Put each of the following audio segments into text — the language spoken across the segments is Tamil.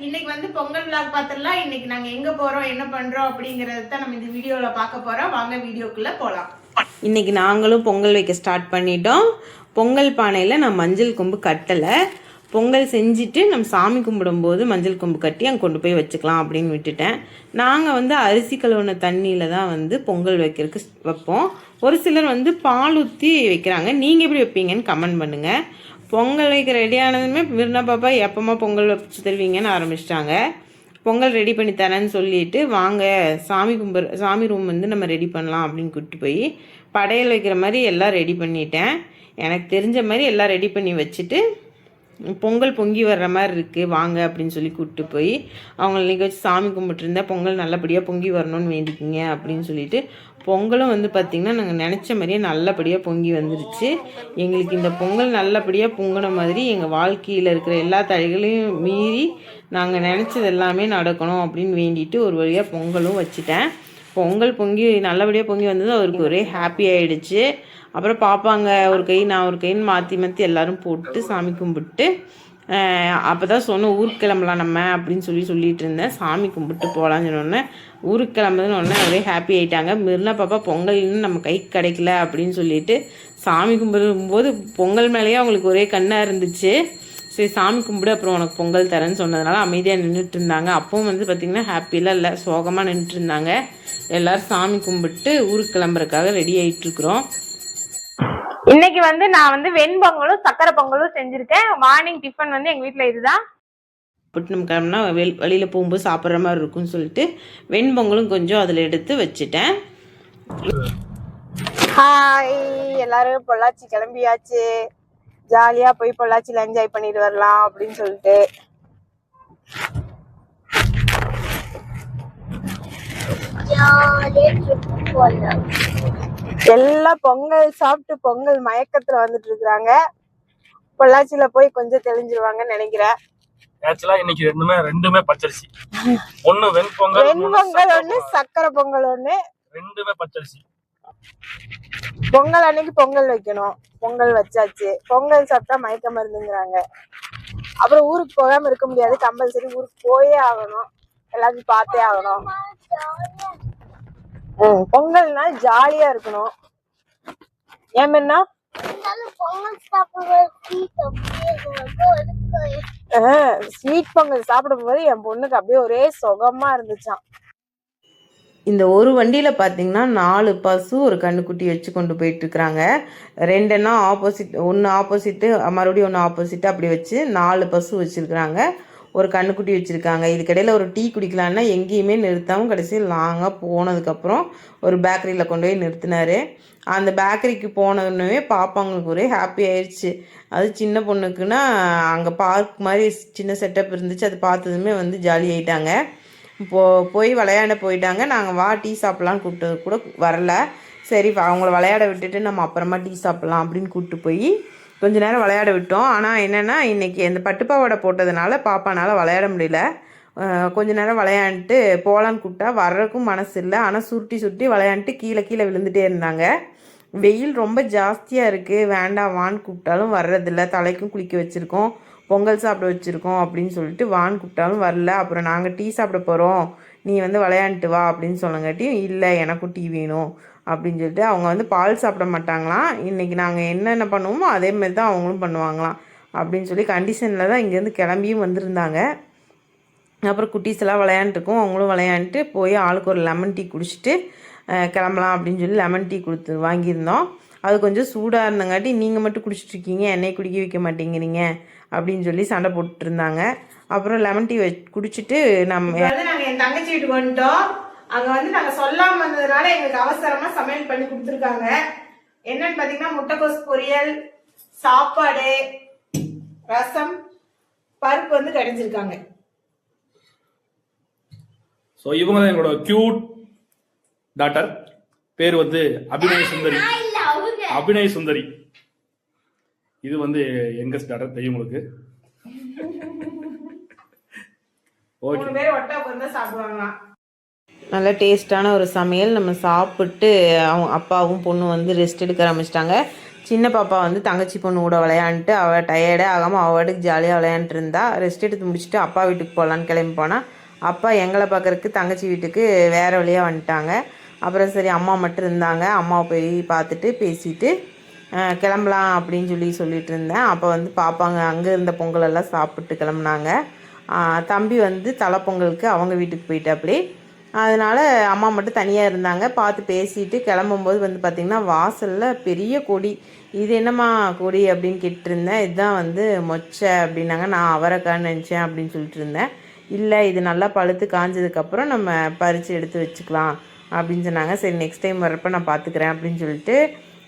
இன்னைக்கு வந்து பொங்கல் விழாக் பார்த்துடலாம். இன்னைக்கு நாங்க எங்க போறோம், என்ன பண்றோம் அப்படிங்கறத தான் நம்ம இந்த வீடியோல பார்க்க போறோம். வாங்க வீடியோக்குள்ள போலாம். இன்னைக்கு நாங்களும் பொங்கல் வைக்க ஸ்டார்ட் பண்ணிட்டோம். பொங்கல் பானையில் நான் மஞ்சள் கொம்பு கட்டலை. பொங்கல் செஞ்சுட்டு நம்ம சாமி கும்பிடும்போது மஞ்சள் கொம்பு கட்டி அங்கே கொண்டு போய் வச்சுக்கலாம் அப்படின்னு விட்டுட்டேன். நாங்கள் வந்து அரிசி கழுவுன தண்ணியில் தான் வந்து பொங்கல் வைக்கிறதுக்கு வைப்போம். ஒரு சிலர் வந்து பால் ஊற்றி வைக்கிறாங்க. நீங்கள் எப்படி வைப்பீங்கன்னு கமெண்ட் பண்ணுங்கள். பொங்கல் வைக்க ரெடி ஆனதுமே விருந்தா பாப்பா எப்போமா பொங்கல் வச்சு தருவீங்கன்னு ஆரம்பிச்சிட்டாங்க. பொங்கல் ரெடி பண்ணி தரேன்னு சொல்லிட்டு வாங்க சாமி ரூம் வந்து நம்ம ரெடி பண்ணலாம் அப்படின்னு கூப்பிட்டு போய் படையல் வைக்கிற மாதிரி எல்லாம் ரெடி பண்ணிட்டேன். எனக்கு தெரிஞ்ச மாதிரி எல்லாம் ரெடி பண்ணி வச்சுட்டு பொங்கல் பொங்கி வர்ற மாதிரி இருக்குது வாங்க அப்படின்னு சொல்லி கூப்பிட்டு போய் அவங்கள இன்றைக்கி வச்சு சாமி கும்பிட்டுருந்தேன். பொங்கல் நல்லபடியாக பொங்கி வரணும்னு வேண்டிக்கிங்க அப்படின்னு சொல்லிட்டு பொங்கலும் வந்து பார்த்திங்கன்னா நாங்கள் நினச்ச மாதிரியே நல்லபடியாக பொங்கி வந்துருச்சு. எங்களுக்கு இந்த பொங்கல் நல்லபடியாக பொங்கின மாதிரி எங்கள் வாழ்க்கையில் இருக்கிற எல்லா தடைகளையும் மீறி நாங்கள் நினச்சது எல்லாமே நடக்கணும் அப்படின்னு வேண்டிட்டு ஒரு வழியாக பொங்கலும் வச்சுட்டேன். பொங்கல் பொங்கி நல்லபடியாக பொங்கி வந்தது அவருக்கு ஒரே ஹாப்பி ஆகிடுச்சு. அப்புறம் பார்ப்பாங்க ஒரு கை நான் ஒரு கைன்னு மாற்றி மாற்றி எல்லோரும் போட்டு சாமி கும்பிட்டு அப்போ தான் சொன்னோம் ஊருக்கு கிளம்பலாம் நம்ம அப்படின்னு சொல்லிட்டு இருந்தேன். சாமி கும்பிட்டு போகலான்னு சொன்னோன்னே ஊருக்கு கிளம்புதுன்னு ஒன்று ஒரே ஹாப்பி ஆகிட்டாங்க. மிருனா பாப்பா பொங்கல் இன்னும் நம்ம கைக்கு கிடைக்கல அப்படின்னு சொல்லிட்டு சாமி கும்பிடும்போது பொங்கல் மேலேயே அவங்களுக்கு ஒரே கண்ணாக இருந்துச்சு. சரி சாமி கும்பிடு அப்புறம் உனக்கு பொங்கல் தரேன்னு சொன்னதுனால அமைதியாக நின்றுட்டு இருந்தாங்க. அப்பவும் வந்து பார்த்திங்கன்னா ஹாப்பிலாம் இல்லை, சோகமாக நின்றுட்டு இருந்தாங்க. எல்லோரும் சாமி கும்பிட்டு ஊருக்கு கிளம்புறதுக்காக ரெடி ஆகிட்டுருக்குறோம். இன்னைக்கு வந்து நான் வந்து வெண்பொங்கலும் சக்கரை பொங்கலும் செஞ்சிருக்கேன். மார்னிங் டிஃபன் வந்து எங்க வீட்டுல இதுதான். நம்ம கிளம்புனா வழியில் போகும்போது சாப்பிட்ற மாதிரி இருக்கும்னு சொல்லிட்டு வெண்பொங்கலும் கொஞ்சம் அதில் எடுத்து வச்சுட்டேன். ஹாய், எல்லாரும் பொள்ளாச்சி கிளம்பியாச்சு. ஜாலியா போய் பொள்ளாச்சியில் என்ஜாய் பண்ணிட்டு வரலாம் அப்படின்னு சொல்லிட்டு எல்லாம் பொங்கல் சாப்பிட்டு பொங்கல் மயக்கத்துல வந்துட்டு இருக்காங்க. பொள்ளாச்சியில போய் கொஞ்சம் தெளிஞ்சிருவாங்கன்னு நினைக்கிறேன். ஆக்சுவலா இன்னைக்கு ரெண்டுமே பச்சரிசி. ஒண்ணு வெண்பொங்கல் ஒண்ணு சக்கரை பொங்கல் ஒண்ணு, ரெண்டுமே பச்சரிசி. பொங்கல் அன்னைக்கு பொங்கல் வைக்கணும். பொங்கல் வச்சாச்சு. பொங்கல் சாப்பிட்டா மயக்க மருந்துங்கிறாங்க. அப்புறம் ஊருக்கு போகாம இருக்க முடியாது. கம்பல்சரி ஊருக்கு போயே ஆகணும். எல்லாத்தையும் பார்த்தே ஆகணும். பொங்கல்னா ஜாலியா இருக்கணும். ஏன்னா ஸ்வீட் பொங்கல் சாப்பிடும் போது என் பொண்ணுக்கு அப்படியே ஒரே சுகமா இருந்துச்சான். இந்த ஒரு வண்டியில் பார்த்திங்கன்னா 4 பசு ஒரு கண்ணுக்குட்டி வச்சு கொண்டு போயிட்டுருக்குறாங்க. 2 ஆப்போசிட், ஒன்று ஆப்போசிட்டு மறுபடியும் ஒன்று ஆப்போசிட்டு அப்படி வச்சு 4 பசு வச்சுருக்குறாங்க. ஒரு கண்ணுக்குட்டி வச்சுருக்காங்க. இதுக்கிடையில் ஒரு டீ குடிக்கலான்னா எங்கேயுமே நிறுத்தாமல் கடைசியில் லாங்காக போனதுக்கப்புறம் ஒரு பேக்கரியில் கொண்டு போய் நிறுத்தினார். அந்த பேக்கரிக்கு போனதுன்னே பாப்பாங்களுக்கு ஒரே ஹாப்பி ஆயிடுச்சு. அது சின்ன பொண்ணுக்குன்னா அங்கே பார்க் மாதிரி சின்ன செட்டப் இருந்துச்சு. அது பார்த்ததுமே வந்து ஜாலி ஆகிட்டாங்க. போய் விளையாட போயிட்டாங்க. நாங்கள் வா டீ சாப்பிட்லான்னு கூப்பிட்டது கூட வரல. சரி அவங்கள விளையாட விட்டுட்டு நம்ம அப்புறமா டீ சாப்பிட்லாம் அப்படின்னு கூப்பிட்டு போய் கொஞ்ச நேரம் விளையாட விட்டோம். ஆனால் என்னென்னா இன்றைக்கி அந்த பட்டுப்பாவாடை போட்டதுனால பாப்பானால் விளையாட முடியல. கொஞ்ச நேரம் விளையாண்டுட்டு போகலான்னு கூப்பிட்டா வர்றதுக்கும் மனசு இல்லை. ஆனால் சுருட்டி விளையாண்டுட்டு கீழே விழுந்துகிட்டே இருந்தாங்க. வெயில் ரொம்ப ஜாஸ்தியாக இருக்குது, வேண்டாம் வான்னு கூப்பிட்டாலும் வர்றதில்ல. தலைக்கும் குளிக்க வச்சுருக்கோம், பொங்கல் சாப்பிட வச்சுருக்கோம் அப்படின்னு சொல்லிட்டு வான்னு கூப்பிட்டாலும் வரல. அப்புறம் நாங்கள் டீ சாப்பிட போகிறோம், நீ வந்து விளையாண்டுட்டு வா அப்படின்னு சொன்னங்காட்டியும் இல்லை எனக்கும் டீ வேணும் அப்படின்னு சொல்லிட்டு அவங்க வந்து பால் சாப்பிட மாட்டாங்களாம். இன்றைக்கி நாங்கள் என்னென்ன பண்ணுவோமோ அதேமாரி தான் அவங்களும் பண்ணுவாங்களாம் அப்படின்னு சொல்லி கண்டிஷனில் தான் இங்கேருந்து கிளம்பியும் வந்திருந்தாங்க. அப்புறம் குட்டீஸ் எல்லாம் விளையாண்டுருக்கோம். அவங்களும் விளையாண்டுட்டு போய் ஆளுக்கு ஒரு லெமன் டீ குடிச்சிட்டு கிளம்பலாம் அப்படின்னு சொல்லி லெமன் டீ வாங்கியிருந்தோம். அது கொஞ்சம் சூடாக இருந்தங்காட்டி நீங்கள் மட்டும் குடிச்சிட்ருக்கீங்க, என்னை குடிக்க வைக்க மாட்டேங்கிறீங்க அப்படின்னு சொல்லி சண்டை போட்டுட்டு இருந்தாங்க. அப்புறம் லெமன் டீ குடிச்சிட்டு நாங்கள் என் தங்கச்சி வீட்டுக்கு வந்துட்டோம். அங்கே வந்து நாங்கள் சொல்லாமல் வந்ததுனால எங்களுக்கு அவசரமாக சமையல் பண்ணி கொடுத்துருக்காங்க. என்னன்னு பார்த்தீங்கன்னா முட்டைக்கோஸ் பொரியல், சாப்பாடு, ரசம், பருப்பு வந்து கடைஞ்சிருக்காங்க. ஸோ இவங்க தான் எங்களோட கியூட் டாட்டர். பேர் வந்து அபிநய சுந்தரி. இது வந்து யங்கஸ்ட் டாட்டர் தெரியும் உங்களுக்கு. நல்ல டேஸ்டான ஒரு சமையல். நம்ம சாப்பிட்டு அவங்க அப்பாவும் பொண்ணும் வந்து ரெஸ்ட் எடுக்க ஆரம்பிச்சிட்டாங்க. சின்ன பாப்பா வந்து தங்கச்சி பொண்ணு கூட விளையாண்டுட்டு அவள் டயர்டே ஆகாமல் அவள் வாட்டுக்கு ஜாலியாக விளையாண்டுட்டு இருந்தா. ரெஸ்ட் எடுத்து முடிச்சுட்டு அப்பா வீட்டுக்கு போகலான்னு கிளம்பி போனால் அப்பா எங்களை பார்க்கறக்கு தங்கச்சி வீட்டுக்கு வேறு வழியாக வந்துட்டாங்க. அப்புறம் சரி அம்மா மட்டும் இருந்தாங்க. அம்மாவை போய் பார்த்துட்டு பேசிட்டு கிளம்பலாம் அப்படின்னு சொல்லிட்டு இருந்தேன். அப்போ வந்து பாப்பாங்க அங்கே இருந்த பொங்கலெல்லாம் சாப்பிட்டு கிளம்புனாங்க. தம்பி வந்து தலை பொங்கலுக்கு அவங்க வீட்டுக்கு போயிட்டாப்படி. அதனால் அம்மா மட்டும் தனியாக இருந்தாங்க. பார்த்து பேசிட்டு கிளம்பும்போது வந்து பார்த்திங்கன்னா வாசலில் பெரிய கொடி. இது என்னம்மா கொடி அப்படின்னு கேட்டுருந்தேன். இதுதான் வந்து மொச்சை அப்படின்னாங்க. நான் அவரைக்கான்னு நினச்சேன் அப்படின்னு சொல்லிட்டு இருந்தேன். இல்லை இது நல்லா பழுத்து காஞ்சதுக்கப்புறம் நம்ம பறித்து எடுத்து வச்சுக்கலாம் அப்படின்னு சொன்னாங்க. சரி நெக்ஸ்ட் டைம் வரப்போ நான் பார்த்துக்கிறேன் அப்படின்னு சொல்லிட்டு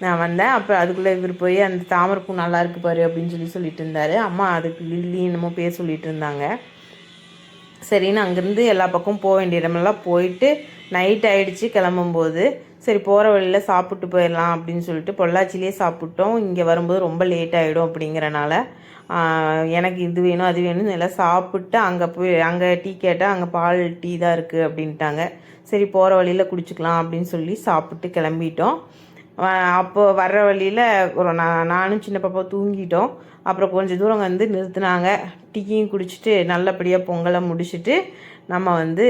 நான் வந்தேன். அப்புறம் அதுக்குள்ளே இவர் போய் அந்த தாமரைப்பூ நல்லா இருக்கு பாரு அப்படின்னு சொல்லிட்டு இருந்தார். அம்மா அதுக்கு லில்லி என்னமோ பேர் சொல்லிட்டு இருந்தாங்க. சரின்னு அங்கேருந்து எல்லா பக்கமும் போக வேண்டிய இடமெல்லாம் போயிட்டு நைட் ஆகிடுச்சு கிளம்பும்போது. சரி போகிற வழியில் சாப்பிட்டு போயிடலாம் அப்படின்னு சொல்லிட்டு பொள்ளாச்சிலே சாப்பிட்டோம். இங்கே வரும்போது ரொம்ப லேட் ஆகிடும் அப்படிங்கிறனால எனக்கு இது வேணும் அது வேணும்னு எல்லாம் சாப்பிட்டு அங்கே டீ கேட்டால் அங்கே பால் டீ தான் இருக்குது அப்படின்ட்டாங்க. சரி போகிற வழியில் குடிச்சிக்கலாம் அப்படின்னு சொல்லி சாப்பிட்டு கிளம்பிட்டோம். அப்போது வர்ற வழியில் ஒரு நானும் சின்ன பாப்பா தூங்கிட்டோம். அப்புறம் கொஞ்சம் தூரம் வந்து நிறுத்தினாங்க. டீயும் குடிச்சிட்டு நல்லபடியாக பொங்கலை முடிச்சுட்டு நம்ம வந்து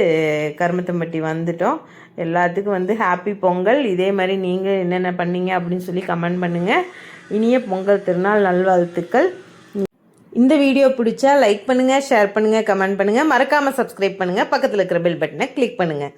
கருமத்தம்பட்டி வந்துட்டோம். எல்லாத்துக்கும் வந்து ஹாப்பி பொங்கல். இதே மாதிரி நீங்கள் என்னென்ன பண்ணீங்க அப்படின்னு சொல்லி கமெண்ட் பண்ணுங்கள். இனிய பொங்கல் திருநாள் நல்வாழ்த்துக்கள். இந்த வீடியோ பிடிச்சா லைக் பண்ணுங்கள், ஷேர் பண்ணுங்கள், கமெண்ட் பண்ணுங்கள். மறக்காமல் சப்ஸ்கிரைப் பண்ணுங்கள். பக்கத்தில் இருக்கிற பெல் பட்டனை கிளிக் பண்ணுங்கள்.